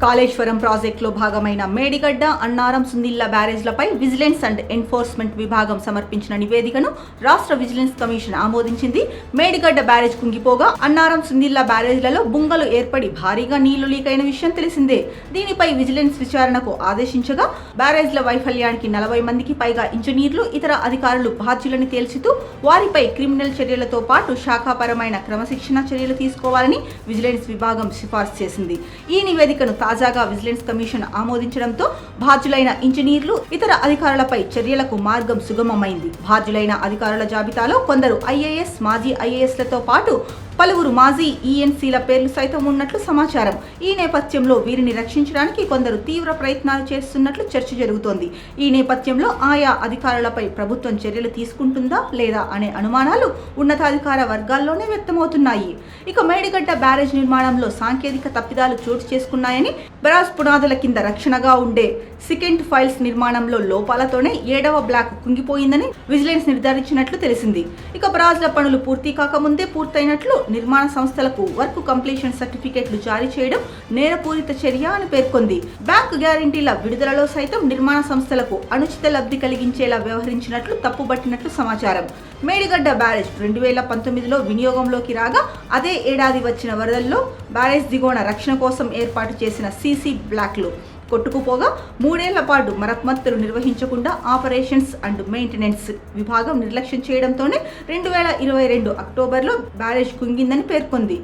కాళేశ్వరం ప్రాజెక్టులో భాగమైన మేడిగడ్డ, అన్నారం, సుందిళ్ల బ్యారేజ్లపై విజిలెన్స్ అండ్ ఎన్ఫోర్స్మెంట్ విభాగం సమర్పించిన నివేదికను రాష్ట్ర విజిలెన్స్ కమిషన్ ఆమోదించింది. మేడిగడ్డ బ్యారేజ్ కుంగిపోగా అన్నారం, సుందిళ్ల బ్యారేజ్లలో బుంగలు ఏర్పడి భారీగా నీళ్లు లీక్ అయిన విషయం తెలిసిందే. దీనిపై విజిలెన్స్ విచారణకు ఆదేశించగా బ్యారేజ్ల వైఫల్యానికి 40 మందికి పైగా ఇంజనీర్లు, ఇతర అధికారులు బాధ్యులని తేల్చుతూ వారిపై క్రిమినల్ చర్యలతో పాటు శాఖాపరమైన క్రమశిక్షణ చర్యలు తీసుకోవాలని విజిలెన్స్ విభాగం సిఫార్సు చేసింది. ఈ నివేదికను తాజాగా విజిలెన్స్ కమిషన్ ఆమోదించడంతో బాధ్యులైన ఇంజనీర్లు, ఇతర అధికారులపై చర్యలకు మార్గం సుగమమైంది. బాధ్యులైన అధికారుల జాబితాలో కొందరు ఐఏఎస్, మాజీ ఐఏఎస్లతో పాటు పలువురు మాజీ ఈఎన్సీల పేర్లు సైతం ఉన్నట్లు సమాచారం. ఈ నేపథ్యంలో వీరిని రక్షించడానికి కొందరు తీవ్ర ప్రయత్నాలు చేస్తున్నట్లు చర్చ జరుగుతోంది. ఈ నేపథ్యంలో ఆయా అధికారులపై ప్రభుత్వం చర్యలు తీసుకుంటుందా లేదా అనే అనుమానాలు ఉన్నతాధికార వర్గాల్లోనే వ్యక్తమవుతున్నాయి. ఇక మేడిగడ్డ బ్యారేజ్ నిర్మాణంలో సాంకేతిక తప్పిదాలు చోటు చేసుకున్నాయని, బరాజ్ పునాదుల కింద రక్షణగా ఉండే సికెంట్ ఫైల్స్ నిర్మాణంలో లోపాలతోనే 7వ బ్లాక్ కుంగిపోయిందని విజిలెన్స్ నిర్ధారించినట్లు తెలిసింది. ఇక బరాజ్ల పనులు పూర్తి కాకముందే పూర్తయినట్లు నిర్మాణ సంస్థలకు వర్క్ కంప్లీషన్ సర్టిఫికెట్లు జారీ చేయడం నేరపూరిత చర్య అని పేర్కొంది. బ్యాంకు గ్యారంటీల విడుదలలో సైతం నిర్మాణ సంస్థలకు అనుచిత లబ్ధి కలిగించేలా వ్యవహరించినట్లు తప్పుబట్టినట్లు సమాచారం. మేడిగడ్డ బ్యారేజ్ 2019లో వినియోగంలోకి రాగా అదే ఏడాది వచ్చిన వరదల్లో బ్యారేజ్ దిగువన రక్షణ కోసం ఏర్పాటు చేసిన సీసీ బ్లాక్లు కొట్టుకుపోగా 3 ఏళ్ల పాటు మరమ్మతులు నిర్వహించకుండా ఆపరేషన్స్ అండ్ మెయింటెనెన్స్ విభాగం నిర్లక్ష్యం చేయడంతోనే 2022 అక్టోబర్లో బ్యారేజ్ కుంగిందని పేర్కొంది.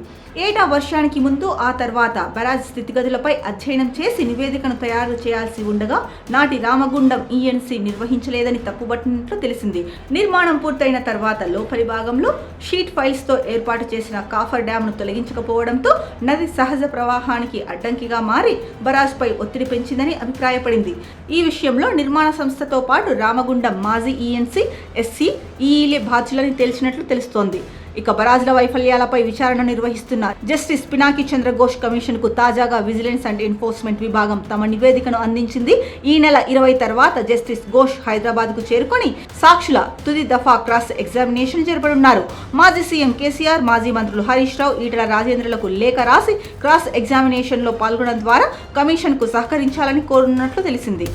ఏటా వర్షానికి ముందు, ఆ తర్వాత బ్యారేజ్ స్థితిగతులపై అధ్యయనం చేసి నివేదికను తయారు చేయాల్సి ఉండగా నాటి రామగుండం ఈఎన్సీ నిర్వహించలేదని తప్పుబట్టినట్లు తెలిసింది. నిర్మాణం పూర్తయిన తర్వాత లోపలి భాగంలో షీట్ ఫైల్స్తో ఏర్పాటు చేసిన కాఫర్ డ్యాంను తొలగించకపోవడంతో నది సహజ ప్రవాహానికి అడ్డంకిగా మారి బరాజ్పై ఒత్తిడి పెంచిందని అభిప్రాయపడింది. ఈ విషయంలో నిర్మాణ సంస్థతో పాటు రామగుండం మాజీ ఈఎన్సీ, ఎస్సీ, ఈఈలే బాధ్యులని తేల్చినట్లు తెలుస్తోంది. ఇక బరాజ్ల వైఫల్యాలపై విచారణ నిర్వహిస్తున్న జస్టిస్ పినాకి చంద్ర ఘోష్ కమిషన్ కు తాజాగా విజిలెన్స్ అండ్ ఎన్ఫోర్స్మెంట్ విభాగం తమ నివేదికను అందించింది. ఈ నెల 20 తర్వాత జస్టిస్ ఘోష్ హైదరాబాద్ కు చేరుకొని సాక్షుల తుది దఫా క్రాస్ ఎగ్జామినేషన్ జరపనున్నారు. మాజీ సీఎం కేసీఆర్, మాజీ మంత్రులు హరీష్ రావు, ఈటల రాజేంద్రలకు లేఖ రాసి క్రాస్ ఎగ్జామినేషన్ లో పాల్గొనడం ద్వారా కమిషన్ కు సహకరించాలని కోరుతున్నట్లు తెలిసింది.